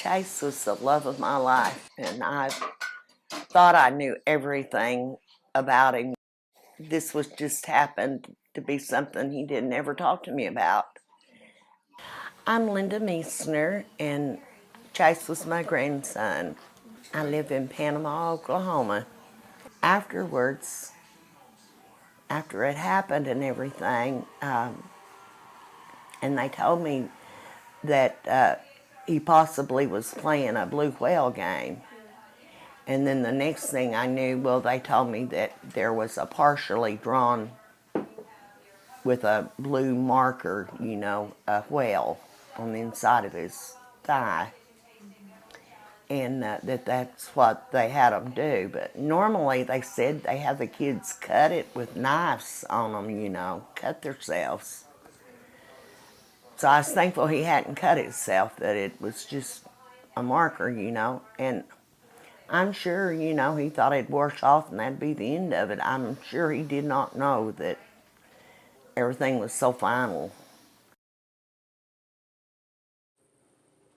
Chase was the love of my life, and I thought I knew everything about him. This was just happened to be something he didn't ever talk to me about. I'm Linda Miesner, and Chase was my grandson. I live in Panama, Oklahoma. Afterwards, after it happened and everything, and they told me that he possibly was playing a blue whale game. And then the next thing I knew, well, they told me that there was a partially drawn with a blue marker, a whale on the inside of his thigh. And that's what they had them do. But normally they said they have the kids cut it with knives on them, cut themselves. So I was thankful he hadn't cut himself, that it was just a marker, and I'm sure, he thought it'd wash off and that'd be the end of it. I'm sure he did not know that everything was so final.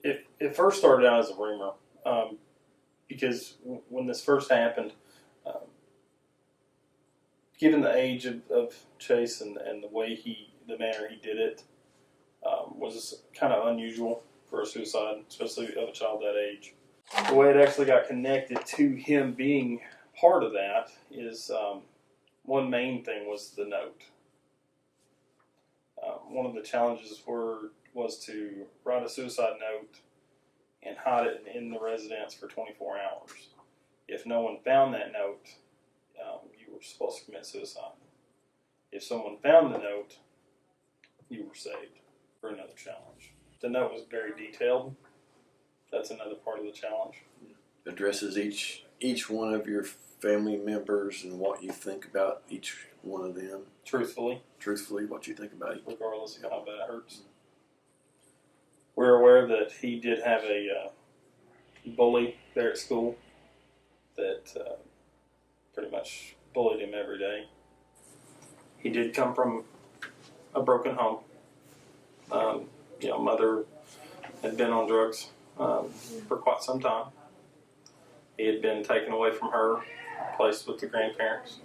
It first started out as a rumor, because when this first happened, um, given the age of Chase and the way the manner he did it, was kind of unusual for a suicide, especially of a child that age. The way it actually got connected to him being part of that is one main thing was the note. One of the challenges was to write a suicide note and hide it in the residence for 24 hours. If no one found that note, you were supposed to commit suicide. If someone found the note, you were saved for another challenge. The note was very detailed. That's another part of the challenge. Addresses each one of your family members and what you think about each one of them. Truthfully, what you think about each. Regardless of how bad it hurts. We're aware that he did have a bully there at school that pretty much bullied him every day. He did come from a broken home. Mother had been on drugs for quite some time. He had been taken away from her, placed with the grandparents.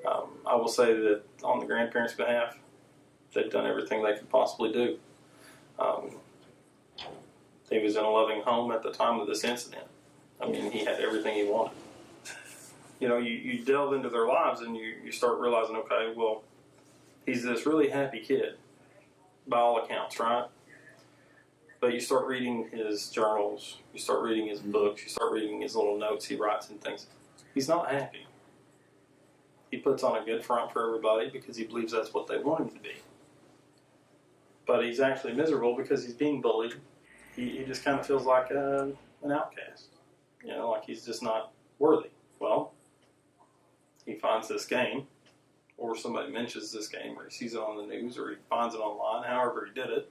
I will say that on the grandparents' behalf, they'd done everything they could possibly do. He was in a loving home at the time of this incident. I mean, he had everything he wanted. You delve into their lives and you start realizing, okay, well, he's this really happy kid, by all accounts, right? But you start reading his journals, you start reading his books, you start reading his little notes he writes and things. He's not happy. He puts on a good front for everybody because he believes that's what they want him to be. But he's actually miserable because he's being bullied. He just kind of feels like an outcast. Like he's just not worthy. Well, he finds this game, or somebody mentions this game, or he sees it on the news, or he finds it online, however he did it.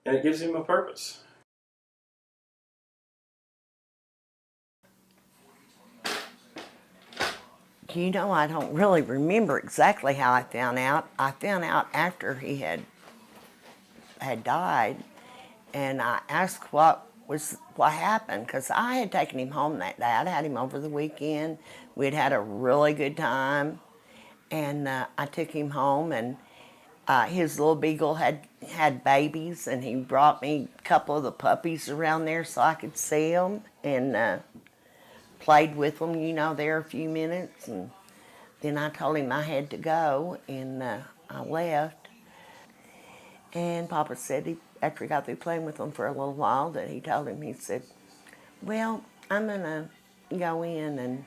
And it gives him a purpose. I don't really remember exactly how I found out. I found out after he had died, and I asked what happened, because I had taken him home that day. I'd had him over the weekend. We'd had a really good time, and I took him home, and his little beagle had babies, and he brought me a couple of the puppies around there so I could see them, and played with them, there a few minutes, and then I told him I had to go, and I left. And Papa said, after he got through playing with them for a little while, that he told him, he said, well, I'm going to go in,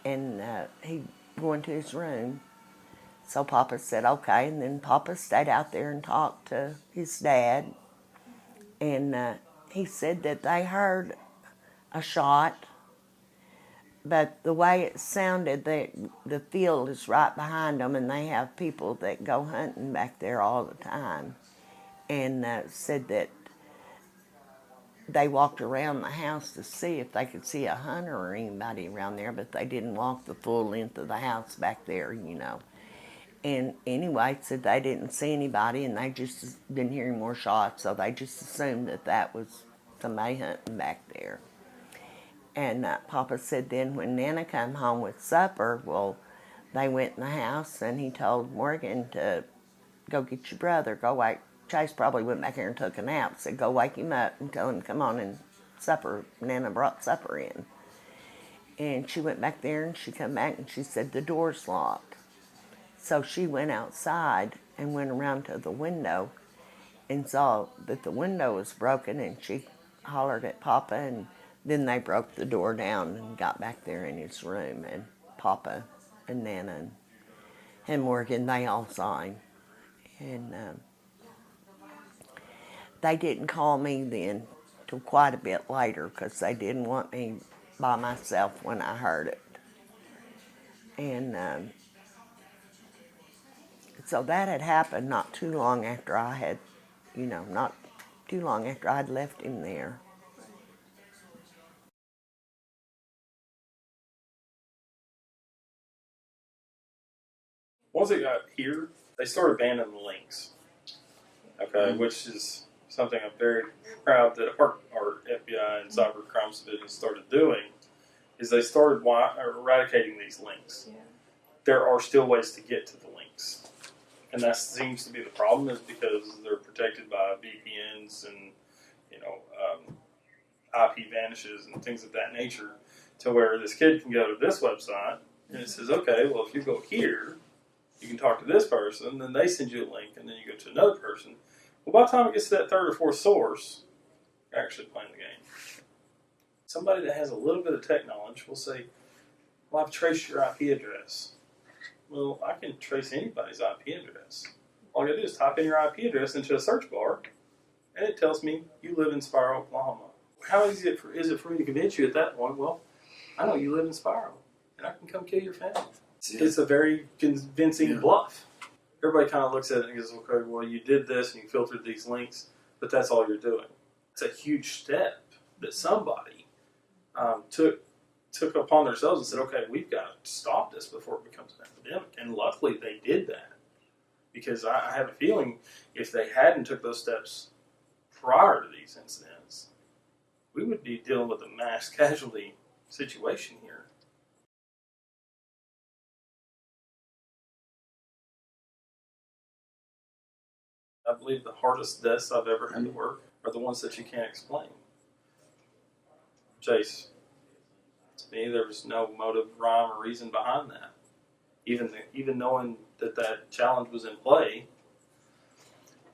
and he go into his room. So Papa said, okay, and then Papa stayed out there and talked to his dad, and he said that they heard a shot, but the way it sounded, the field is right behind them, and they have people that go hunting back there all the time, and said that they walked around the house to see if they could see a hunter or anybody around there, but they didn't walk the full length of the house back there, And anyway, said they didn't see anybody, and they just didn't hear any more shots, so they just assumed that that was somebody hunting back there. And Papa said then when Nana come home with supper, well, they went in the house, and he told Morgan to go get your brother, go wake. Chase probably went back here and took a nap, said go wake him up and tell him to come on and supper. Nana brought supper in. And she went back there, and she come back, and she said the door's locked. So she went outside and went around to the window and saw that the window was broken, and she hollered at Papa, and then they broke the door down and got back there in his room, and Papa and Nana and Morgan, they all saw him. And they didn't call me then till quite a bit later because they didn't want me by myself when I heard it. And so that had happened not too long after I had, not too long after I'd left him there. Once it got here, they started banning the links. Okay, which is something I'm very proud that our FBI and Cyber Crimes Division started doing. Is they started eradicating these links. Yeah. There are still ways to get to the links, and that seems to be the problem, is because they're protected by VPNs and IP vanishes and things of that nature. To where this kid can go to this website and it says, okay, well if you go here, you can talk to this person, then they send you a link, and then you go to another person. Well, by the time it gets to that third or fourth source, you're actually playing the game. Somebody that has a little bit of tech knowledge will say, well, I've traced your IP address. Well, I can trace anybody's IP address. All I gotta do is type in your IP address into a search bar, and it tells me you live in Spiro, Oklahoma. How easy is it for me to convince you at that point? Well, I know you live in Spiro, and I can come kill your family. It's a very convincing bluff. Everybody kind of looks at it and goes, okay, well, you did this and you filtered these links, but that's all you're doing. It's a huge step that somebody took upon themselves and said, okay, we've got to stop this before it becomes an epidemic. And luckily they did that, because I have a feeling if they hadn't took those steps prior to these incidents, we would be dealing with a mass casualty situation here. I believe the hardest deaths I've ever had to work are the ones that you can't explain. Chase, to me, there was no motive, rhyme, or reason behind that. Even knowing that challenge was in play,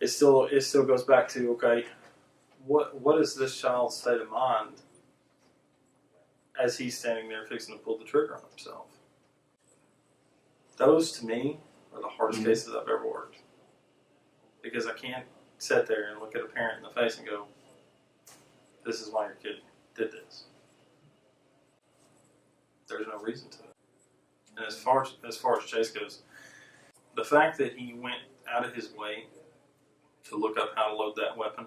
it still goes back to, okay, what is this child's state of mind as he's standing there fixing to pull the trigger on himself? Those, to me, are the hardest cases I've ever worked. Because I can't sit there and look at a parent in the face and go, this is why your kid did this. There's no reason to it. And as far as Chase goes, the fact that he went out of his way to look up how to load that weapon,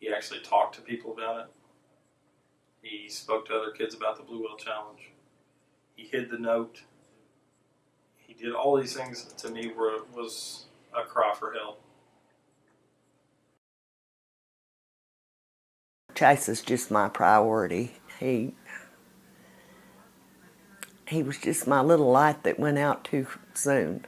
he actually talked to people about it. He spoke to other kids about the Blue Whale Challenge. He hid the note. He did all these things, to me, where it was a cry for help. Chase is just my priority. He was just my little light that went out too soon.